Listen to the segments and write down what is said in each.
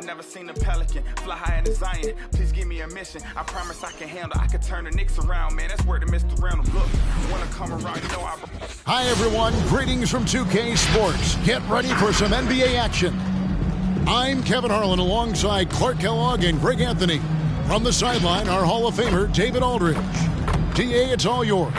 never seen a pelican fly high in the Zion. Please give me a mission. I promise I can handle. I can turn the Knicks around, man. That's where the Mr. Random look. Wanna come around, you know I... Hi, everyone. Greetings from 2K Sports. Get ready for some NBA action. I'm Kevin Harlan alongside Clark Kellogg and Greg Anthony. From the sideline, our Hall of Famer, David Aldridge. TA, it's all yours.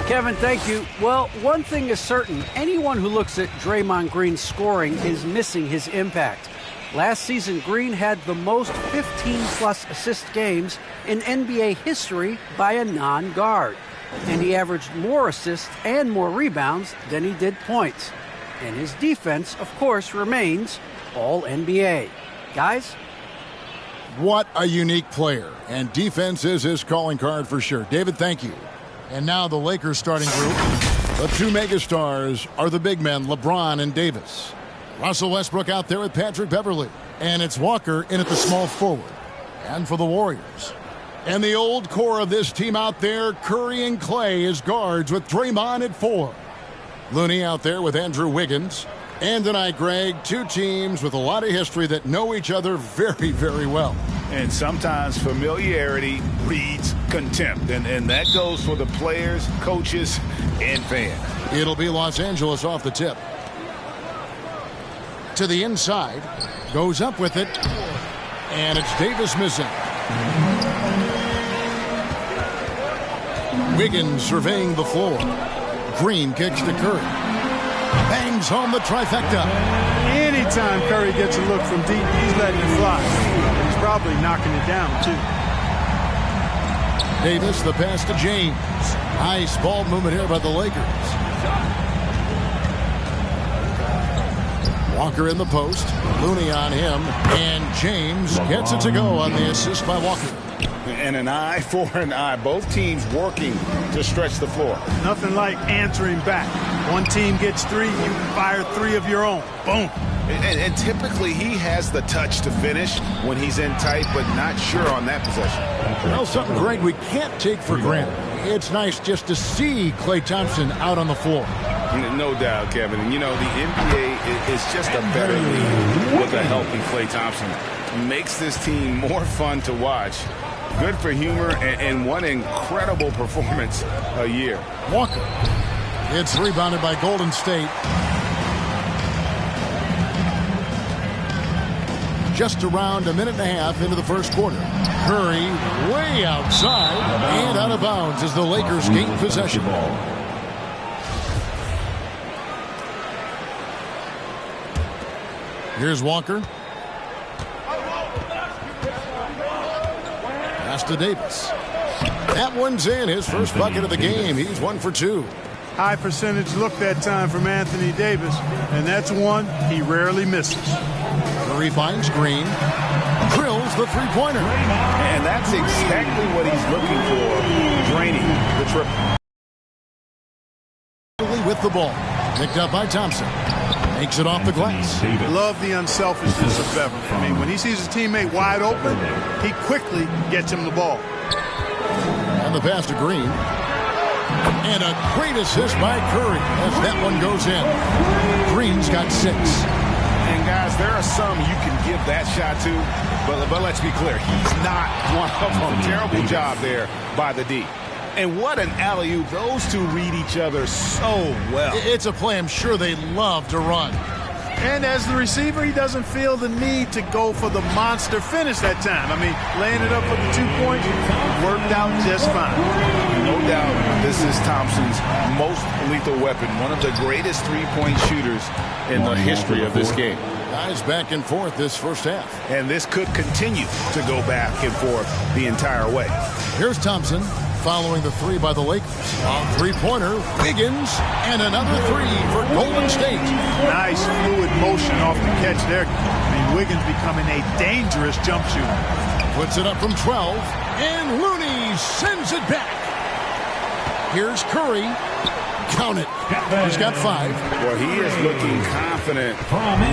Kevin, thank you. Well, one thing is certain. Anyone who looks at Draymond Green's scoring is missing his impact. Last season, Green had the most 15-plus assist games in NBA history by a non-guard. And he averaged more assists and more rebounds than he did points. And his defense, of course, remains all NBA. Guys? What a unique player. And defense is his calling card for sure. David, thank you. And now the Lakers starting group. The two megastars are the big men, LeBron and Davis. Russell Westbrook out there with Patrick Beverley. And it's Walker in at the small forward. And for the Warriors. And the old core of this team out there, Curry and Clay as guards with Draymond at 4. Looney out there with Andrew Wiggins. And tonight, Greg, two teams with a lot of history that know each other very, very well. And sometimes familiarity breeds contempt. And that goes for the players, coaches, and fans. It'll be Los Angeles off the tip. To the inside. Goes up with it. And it's Davis missing. Wiggins surveying the floor. Green kicks to Curry. Bangs home the trifecta. Anytime Curry gets a look from deep, he's letting it fly. He's probably knocking it down, too. Davis, the pass to James. Nice ball movement here by the Lakers. Walker in the post. Looney on him. And James gets it to go on the assist by Walker. And an eye for an eye. Both teams working to stretch the floor. Nothing like answering back. One team gets 3, you fire 3 of your own. Boom. And typically he has the touch to finish when he's in tight, but not sure on that possession. Well, something, Greg, we can't take for granted. It's nice just to see Klay Thompson out on the floor. No doubt, Kevin. And, you know, the NBA is just a better league with a healthy Klay Thompson. Makes this team more fun to watch. Good for humor and one incredible performance a year. Walker. It's rebounded by Golden State. Just around a minute and a half into the first quarter. Curry way outside and out of bounds as the Lakers gain possession. Here's Walker. Pass to Davis. That one's in. His first bucket of the game. He's 1 for 2. High percentage look that time from Anthony Davis, and that's one he rarely misses. Curry finds Green. Drills the three-pointer. And that's exactly what he's looking for, draining the triple. With the ball. Picked up by Thompson. Makes it off the glass. Love the unselfishness of Beverly. I mean, when he sees his teammate wide open, he quickly gets him the ball. And the pass to Green. And a great assist by Curry as that one goes in. Green's got 6. And guys, there are some you can give that shot to, but let's be clear, he's not one of them. Terrible job there by the D. And what an alley-oop. Those two read each other so well. It's a play I'm sure they love to run. And as the receiver, he doesn't feel the need to go for the monster finish that time. I mean, laying it up for the 2 points worked out just fine. No doubt this is Thompson's most lethal weapon. One of the greatest three-point shooters in the history of this game. Guys back and forth this first half. And this could continue to go back and forth the entire way. Here's Thompson. Following the 3 by the Lakers. A three-pointer, Wiggins, and another 3 for Golden State. Nice fluid motion off the catch there. I mean, Wiggins becoming a dangerous jump shooter. Puts it up from 12, and Looney sends it back. Here's Curry. Count it. He's got 5. Well, he is looking confident.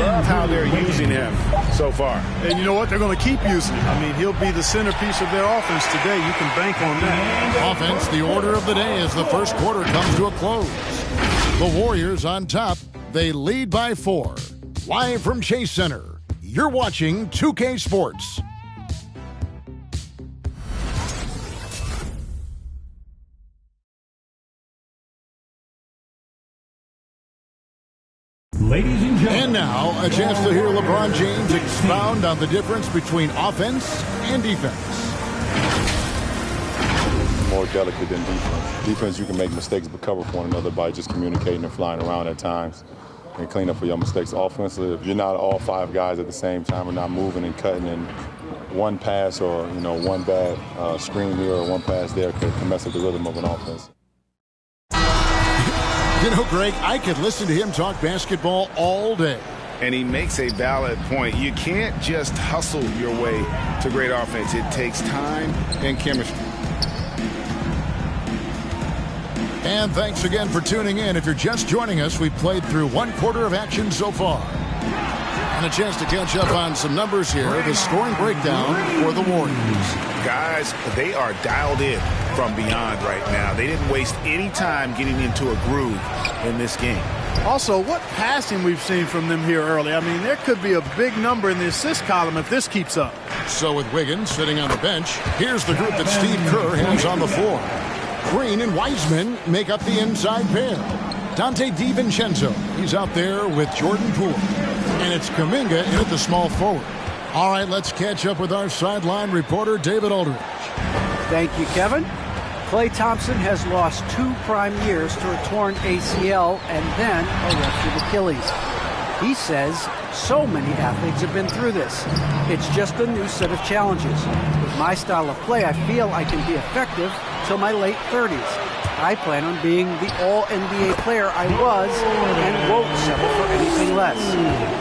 Love how they're using him so far. And you know what? They're going to keep using him. I mean, he'll be the centerpiece of their offense today. You can bank on that. Offense, the order of the day as the first quarter comes to a close. The Warriors on top. They lead by 4. Live from Chase Center, You're watching 2K Sports. Ladies and gentlemen. And now, a chance to hear LeBron James expound on the difference between offense and defense. More delicate than defense. Defense, you can make mistakes but cover for one another by just communicating and flying around at times and clean up for your mistakes. Offensively, if you're not all five guys at the same time or not moving and cutting in one pass or, one bad screen here or one pass there can mess up the rhythm of an offense. Greg, I could listen to him talk basketball all day. And he makes a valid point. You can't just hustle your way to great offense. It takes time and chemistry. And thanks again for tuning in. If you're just joining us, we played through one quarter of action so far. And a chance to catch up on some numbers here. The scoring breakdown for the Warriors. Guys, they are dialed in from beyond right now. They didn't waste any time getting into a groove in this game. Also, what passing we've seen from them here early. I mean, there could be a big number in the assist column if this keeps up. So with Wiggins sitting on the bench, here's the group that Steve Kerr has on the floor. Green and Wiseman make up the inside pair. Dante DiVincenzo, he's out there with Jordan Poole. And it's Kuminga in at the small forward. All right, let's catch up with our sideline reporter, David Aldridge. Thank you, Kevin. Klay Thompson has lost 2 prime years to a torn ACL and then a ruptured Achilles. He says so many athletes have been through this. It's just a new set of challenges. With my style of play, I feel I can be effective till my late 30s. I plan on being the all-NBA player I was and won't settle for anything less.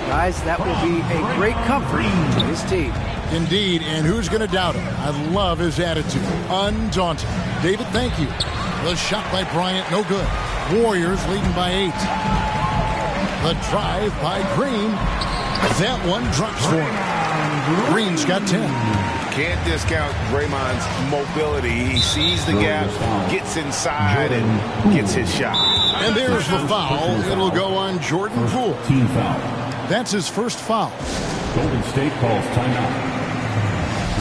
Guys, that will be a great comfort to his team. Indeed, and who's going to doubt him? I love his attitude. Undaunted. David, thank you. The shot by Bryant, no good. Warriors leading by 8. The drive by Green. That one drops for him. Green's got 10. Can't discount Draymond's mobility. He sees the gap, gets inside, and gets his shot. And there's the foul. It'll go on Jordan Poole. Team foul. That's his first foul. Golden State calls timeout.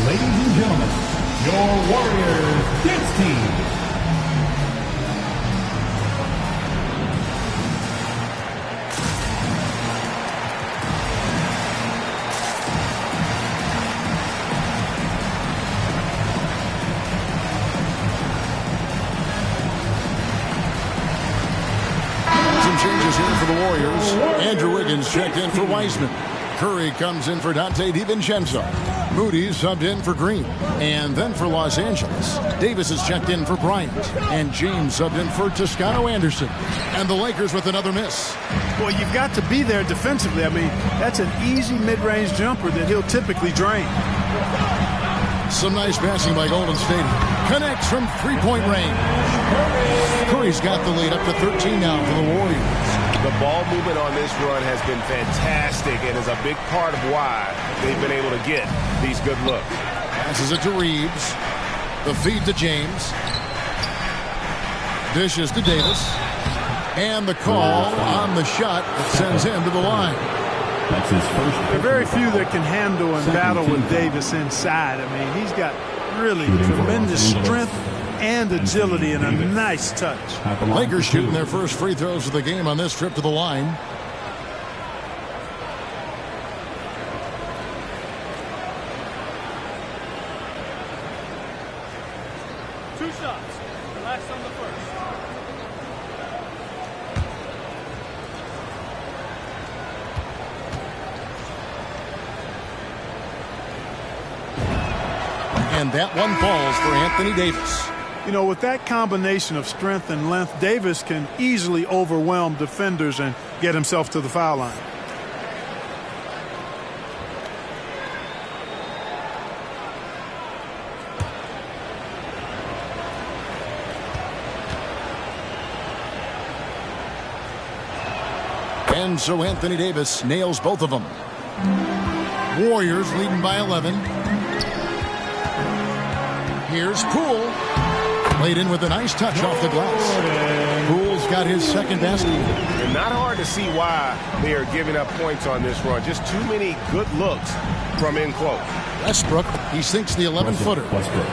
Ladies and gentlemen, your Warriors dance team. Changes here for the Warriors. Andrew Wiggins checked in for Wiseman. Curry comes in for Dante DiVincenzo. Moody subbed in for Green. And then for Los Angeles, Davis is checked in for Bryant. And James subbed in for Toscano Anderson. And the Lakers with another miss. Well, you've got to be there defensively. I mean, that's an easy mid-range jumper that he'll typically drain. Some nice passing by Golden State. Connects from three-point range. Curry's got the lead up to 13 now for the Warriors. The ball movement on this run has been fantastic and is a big part of why they've been able to get these good looks. Passes it to Reeves. The feed to James. Dishes to Davis. And the call on the shot that sends him to the line. That's his first. There are very few that can handle and battle with Davis inside. I mean, he's got really tremendous strength and agility and a nice touch. Lakers shooting their first free throws of the game on this trip to the line. Two shots. Relax on the first. And that one falls for Anthony Davis. You know, with that combination of strength and length, Davis can easily overwhelm defenders and get himself to the foul line. And so Anthony Davis nails both of them. Warriors leading by 11. Here's Poole. Played in with a nice touch off the glass. Poole's got his second basket. And not hard to see why they are giving up points on this run. Just too many good looks from in close. Westbrook, he sinks the 11-footer.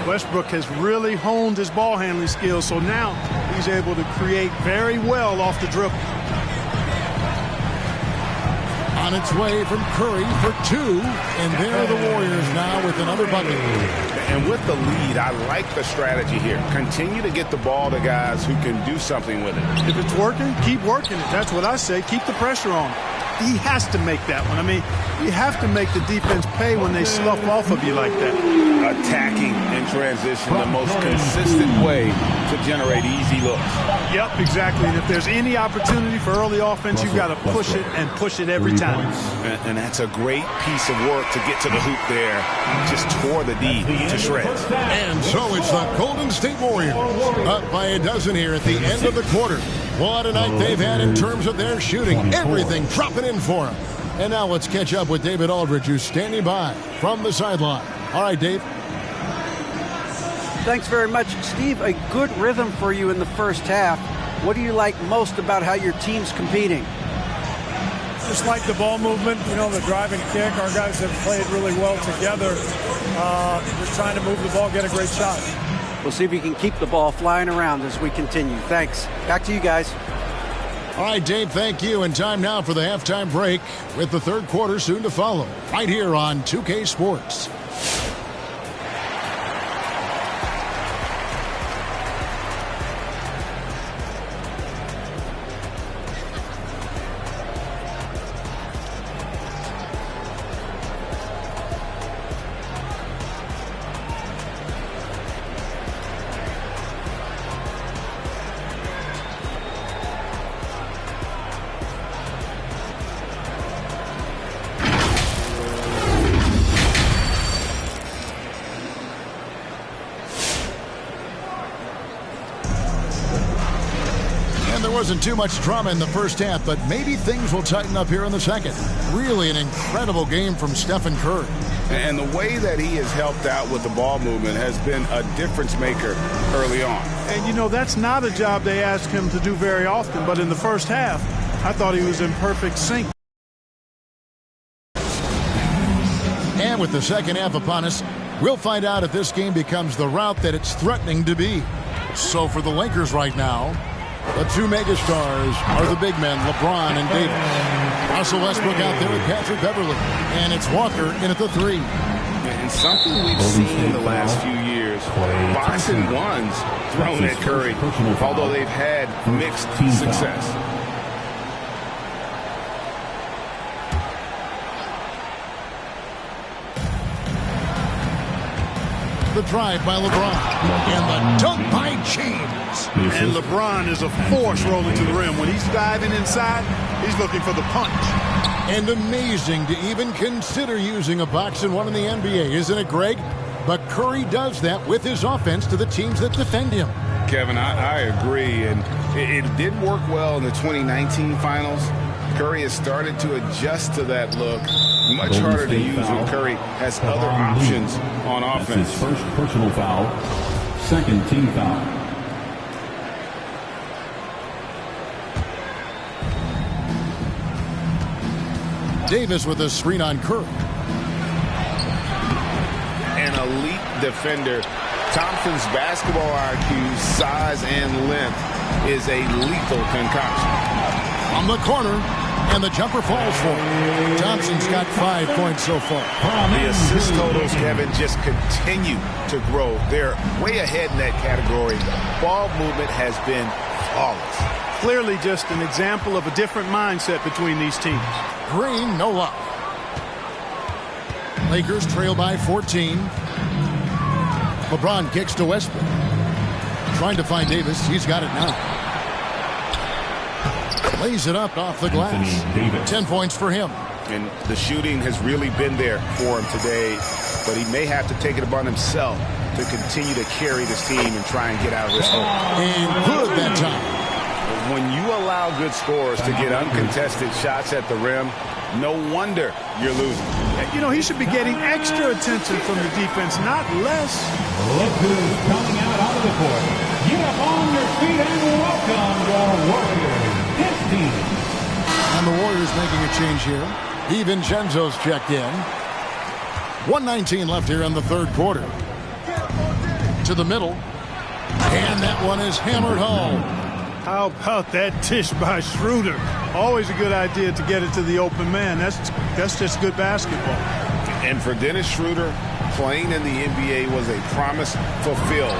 Westbrook has really honed his ball handling skills, so now he's able to create very well off the dribble. On its way from Curry for two, and there are the Warriors now with another bucket. And with the lead, I like the strategy here. Continue to get the ball to guys who can do something with it. If it's working, keep working it. That's what I say. Keep the pressure on. He has to make that one. I mean, you have to make the defense pay when they slough off of you like that. Attacking in transition, the most consistent way to generate easy looks. Yep, exactly. And if there's any opportunity for early offense, you've got to push it and push it every time. And that's a great piece of work to get to the hoop there. Just tore the D to shreds. And so it's the Golden State Warriors up by a dozen here at the end of the quarter. What a night they've had in terms of their shooting. Everything dropping in for them. And now let's catch up with David Aldridge, who's standing by from the sideline. All right, Dave. Thanks very much, Steve. A good rhythm for you in the first half. What do you like most about how your team's competing? Just like the ball movement, you know, the drive and kick. Our guys have played really well together. We're trying to move the ball, get a great shot. We'll see if you can keep the ball flying around as we continue. Thanks. Back to you guys. All right, Dave, thank you. And time now for the halftime break with the third quarter soon to follow right here on 2K Sports. Wasn't too much drama in the first half, but maybe things will tighten up here in the second. Really an incredible game from Stephen Curry. And the way that he has helped out with the ball movement has been a difference maker early on. And, you know, that's not a job they ask him to do very often, but in the first half, I thought he was in perfect sync. And with the second half upon us, we'll find out if this game becomes the route that it's threatening to be. So for the Lakers right now, the two megastars are the big men, LeBron and Davis. Russell Westbrook out there with Patrick Beverly. And it's Walker in at the three. And something we've seen in the last few years, boxing ones thrown at Curry, although they've had mixed success. The drive by LeBron. And the dunk by James. And LeBron is a force rolling to the rim. When he's diving inside, he's looking for the punch. And amazing to even consider using a box and one in the NBA, isn't it, Greg? But Curry does that with his offense to the teams that defend him. Kevin, I agree. And it did work well in the 2019 finals. Curry has started to adjust to that look. Much harder to use when Curry has other options on offense. His first personal foul, second team foul. Davis with a screen on Curry. An elite defender. Thompson's basketball IQ, size, and length is a lethal concoction. On the corner, and the jumper falls for him. Thompson's got 5 points so far. The assist totals, Kevin, just continue to grow. They're way ahead in that category. Ball movement has been flawless. Clearly just an example of a different mindset between these teams. Green, no luck. Lakers trail by 14. LeBron kicks to Westbrook. Trying to find Davis. He's got it now. Lays it up off the glass. 10 points for him. And the shooting has really been there for him today, but he may have to take it upon himself to continue to carry this team and try and get out of this hole. And good that time. When you allow good scorers to get uncontested shots at the rim, no wonder you're losing. You know, he should be getting extra attention from the defense, not less. Look who's coming out of the court. Get up on your feet and welcome your Warriors, his team. And the Warriors making a change here. DiVincenzo's checked in. 1:19 left here in the third quarter. To the middle. And that one is hammered home. How about that dish by Schroeder? Always a good idea to get it to the open man. That's just good basketball. And for Dennis Schroeder, playing in the NBA was a promise fulfilled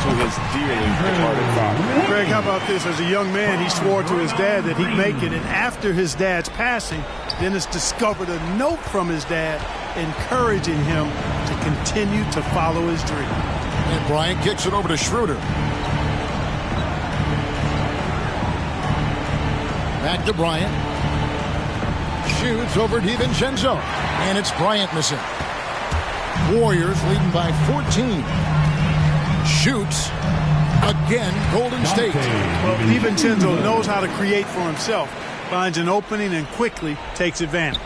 to his dearly departed father. Greg, how about this? As a young man, he swore to his dad that he'd make it. And after his dad's passing, Dennis discovered a note from his dad encouraging him to continue to follow his dream. And Bryant kicks it over to Schroeder. Back to Bryant. Shoots over DiVincenzo. And it's Bryant missing. Warriors leading by 14. Shoots. Again, Golden State. Well, DiVincenzo knows how to create for himself. Finds an opening and quickly takes advantage.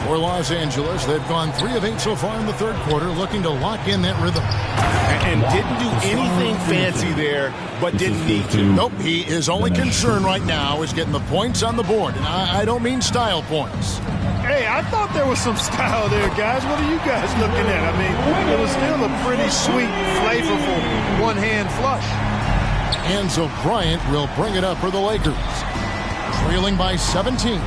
For Los Angeles, they've gone 3 of 8 so far in the third quarter, looking to lock in that rhythm. And didn't do anything fancy there, but didn't need to. Nope, his only concern right now is getting the points on the board. And I don't mean style points. Hey, I thought there was some style there, guys. What are you guys looking at? I mean, it was still a pretty sweet, flavorful one-hand flush. And so Bryant will bring it up for the Lakers. Trailing by 17.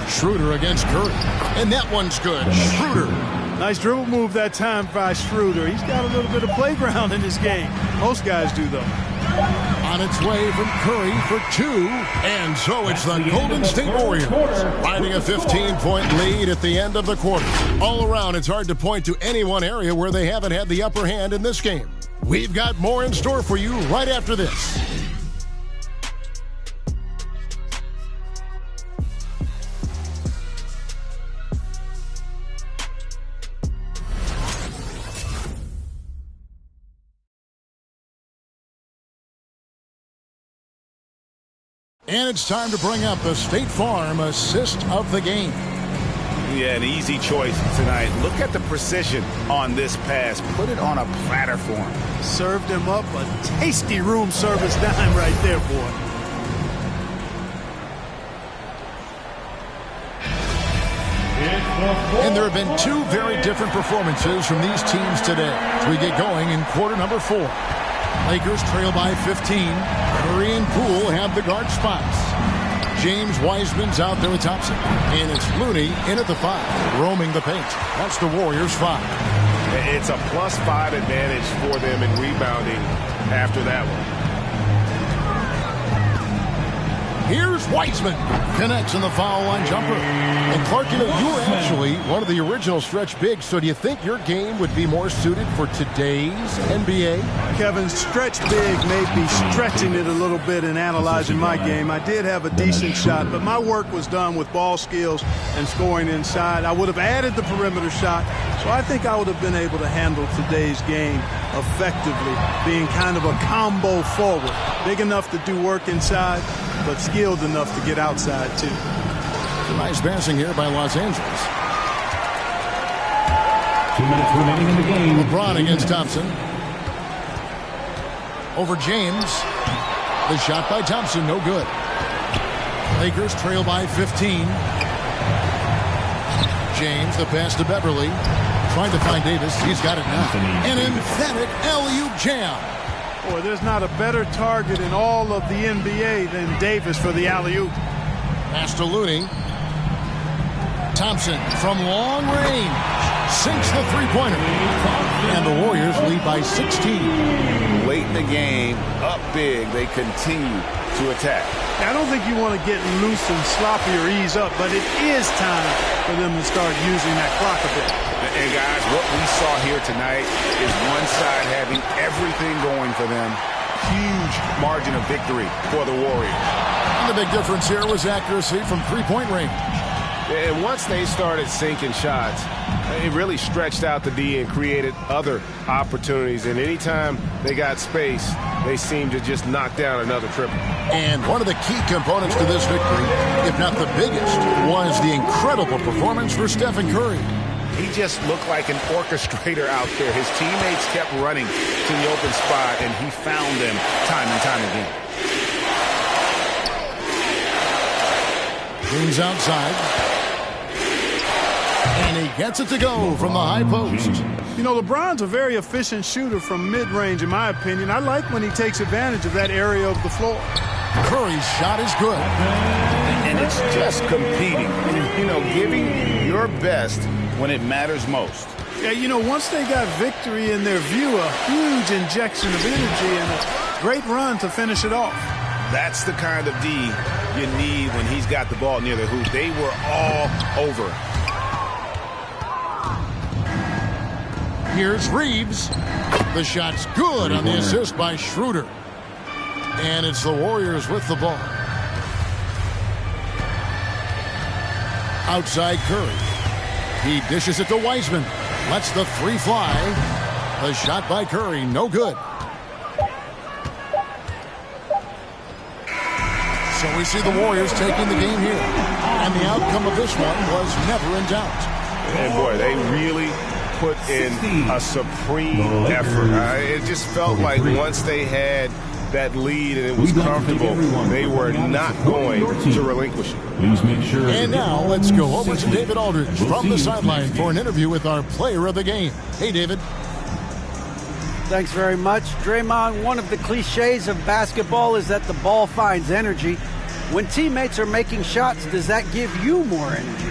Schroeder against Curry. And that one's good. Schroeder. Nice dribble move that time by Schroeder. He's got a little bit of playground in his game. Most guys do, though. On its way from Curry for 2. And so it's the Golden State Warriors riding a 15-point lead at the end of the quarter. All around, it's hard to point to any one area where they haven't had the upper hand in this game. We've got more in store for you right after this. And it's time to bring up the State Farm assist of the game. Yeah, an easy choice tonight. Look at the precision on this pass. Put it on a platter for him. Served him up a tasty room service dime right there, boy. And there have been 2 very different performances from these teams today as we get going in quarter number 4. Lakers trail by 15. Curry and Poole have the guard spots. James Wiseman's out there with Thompson. And it's Looney in at the 5, roaming the paint. That's the Warriors' 5. It's a +5 advantage for them in rebounding after that one. Here's Wiseman. Connects on the foul line jumper. And Clark, you know, you were actually one of the original stretch bigs, so do you think your game would be more suited for today's NBA? Kevin, stretch big may be stretching it a little bit in analyzing my game. I did have a decent shot, but my work was done with ball skills and scoring inside. I would have added the perimeter shot, so I think I would have been able to handle today's game effectively, being kind of a combo forward. Big enough to do work inside, but skilled enough to get outside, too. Nice passing here by Los Angeles. 2 minutes remaining in the game. LeBron against Thompson. Over James. The shot by Thompson, no good. Lakers trail by 15. James, the pass to Beverly. Trying to find Davis. He's got it now. An emphatic alley-oop jam. Boy, there's not a better target in all of the NBA than Davis for the alley-oop. Pass to Looney. Thompson from long range sinks the three-pointer. And the Warriors lead by 16. Late in the game, up big, they continue to attack. I don't think you want to get loose and sloppy or ease up, but it is time for them to start using that clock a bit. And guys, what we saw here tonight is one side having everything going for them. Huge margin of victory for the Warriors. And the big difference here was accuracy from three-point range. And once they started sinking shots, it really stretched out the D and created other opportunities. And anytime they got space, they seemed to just knock down another triple. And one of the key components to this victory, if not the biggest, was the incredible performance for Stephen Curry. He just looked like an orchestrator out there. His teammates kept running to the open spot, and he found them time and time again. Green's outside. And he gets it to go from the high post. You know, LeBron's a very efficient shooter from mid-range, in my opinion. I like when he takes advantage of that area of the floor. Curry's shot is good. And it's just competing. You know, giving your best when it matters most. Yeah, you know, once they got victory in their view, a huge injection of energy and a great run to finish it off. That's the kind of D you need when he's got the ball near the hoop. They were all over it. Here's Reeves. The shot's good on the assist by Schroeder. And it's the Warriors with the ball. Outside Curry. He dishes it to Wiseman. Lets the three fly. The shot by Curry, no good. So we see the Warriors taking the game here. And the outcome of this one was never in doubt. And boy, they really put in a supreme effort. It just felt like once they had that lead and it was comfortable, they were not going to relinquish it. And now let's go over to David Aldridge from the sideline for an interview with our player of the game. Hey, David. Thanks very much. Draymond, one of the cliches of basketball is that the ball finds energy. When teammates are making shots, does that give you more energy?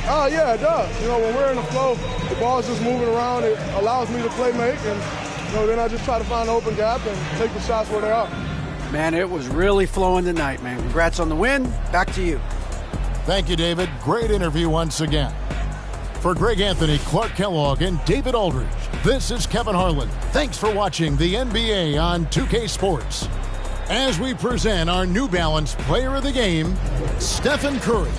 Oh, yeah, it does. You know, when we're in the flow, the ball's just moving around. It allows me to play make, and, you know, then I just try to find an open gap and take the shots where they are. Man, it was really flowing tonight, man. Congrats on the win. Back to you. Thank you, David. Great interview once again. For Greg Anthony, Clark Kellogg, and David Aldridge, this is Kevin Harlan. Thanks for watching the NBA on 2K Sports. As we present our New Balance Player of the Game, Stephen Curry.